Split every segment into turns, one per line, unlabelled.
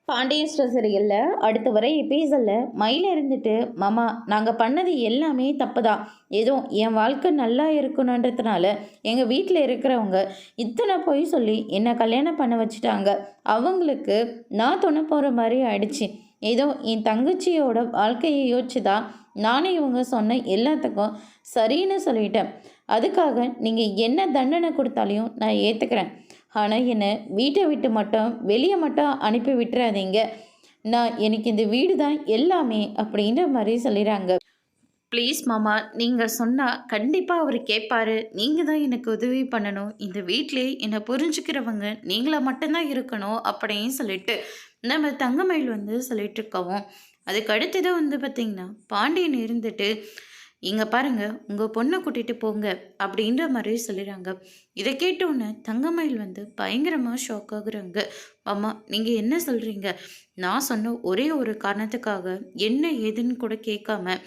Pandian store சீரியலில் அடுத்து வர எபிசோடில் மயில இருந்துட்டு, மாமா நாங்கள் பண்ணது எல்லாமே தப்பு தான். ஏதோ என் வாழ்க்கை நல்லா இருக்கணுன்றதுனால எங்கள் வீட்டில் இருக்கிறவங்க இத்தனை பொய் சொல்லி என்னை கல்யாணம் பண்ண வச்சுட்டாங்க. அவங்களுக்கு நான் துணை போகிற மாதிரி ஆயிடுச்சு. ஏதோ என் தங்கச்சியோட வாழ்க்கையை யோசிச்சு தான் நானே இவங்க சொன்ன எல்லாத்துக்கும் சரின்னு சொல்லிட்டேன். அதுக்காக நீங்கள் என்ன தண்டனை கொடுத்தாலையும் நான் ஏற்றுக்கிறேன். ஆனால் என்னை வீட்டை விட்டு மட்டும் வெளியே மட்டும் அனுப்பி விட்டுறாதீங்க. எனக்கு இந்த வீடு தான் எல்லாமே அப்படின்ற மாதிரி சொல்லிடுறாங்க. ப்ளீஸ் மாமா, நீங்கள் சொன்னால் கண்டிப்பாக அவர் கேட்பாரு. நீங்கள் தான் எனக்கு உதவி பண்ணணும். இந்த வீட்டிலே என்னை புரிஞ்சுக்கிறவங்க நீங்களா மட்டும்தான் இருக்கணும் அப்படின்னு சொல்லிட்டு நம்ம தங்கமயில் வந்து சொல்லிட்டு இருக்கவும், அதுக்கு அடுத்ததான் வந்து பார்த்திங்கன்னா பாண்டியன் இருந்துட்டு, இங்கே பாருங்க உங்கள் பொண்ணை கூட்டிகிட்டு போங்க அப்படின்ற மாதிரி சொல்லிடுறாங்க. இதை கேட்டோன்னே தங்கமயில் வந்து பயங்கரமாக ஷாக் ஆகுறாங்க. அம்மா நீங்கள் என்ன சொல்கிறீங்க? நான் சொன்ன ஒரே ஒரு காரணத்துக்காக என்ன ஏதுன்னு கூட கேட்காம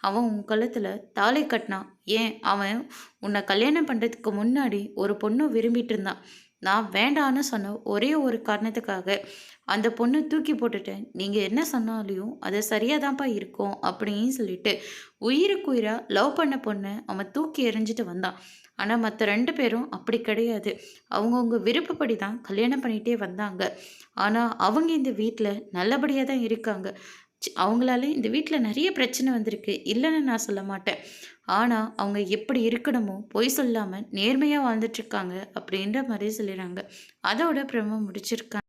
அவன் உன் கழுத்தில் தாலி கட்டினான். ஏன் அவன் உன்னை கல்யாணம் பண்ணுறதுக்கு முன்னாடி ஒரு பொண்ணை விரும்பிட்டு இருந்தான். நான் வேண்டான்னு சொன்ன ஒரே ஒரு காரணத்துக்காக அந்த பொண்ணை தூக்கி போட்டுட்டேன். நீங்கள் என்ன சொன்னாலையும் அது சரியாக தான்ப்பா இருக்கும் அப்படின்னு சொல்லிட்டு உயிருக்கு உயிராக லவ் பண்ண பொண்ணை அவன் தூக்கி எறிஞ்சிட்டு வந்தான். ஆனால் மற்ற 2 பேரும் அப்படி கிடையாது. அவங்கவுங்க விருப்பப்படி தான் கல்யாணம் பண்ணிகிட்டே வந்தாங்க. ஆனால் அவங்க இந்த வீட்டில் நல்லபடியாக தான் இருக்காங்க. அவங்களால இந்த வீட்டில் நிறைய பிரச்சனை வந்திருக்கு, இல்லைன்னு நான் சொல்ல மாட்டேன். ஆனால் அவங்க எப்படி இருக்கணுமோ பொய் சொல்லாமல் நேர்மையாக வாழ்ந்துட்டுருக்காங்க அப்படின்ற மாதிரி சொல்லிடுறாங்க. அதோட பிரம முடிச்சிருக்காங்க.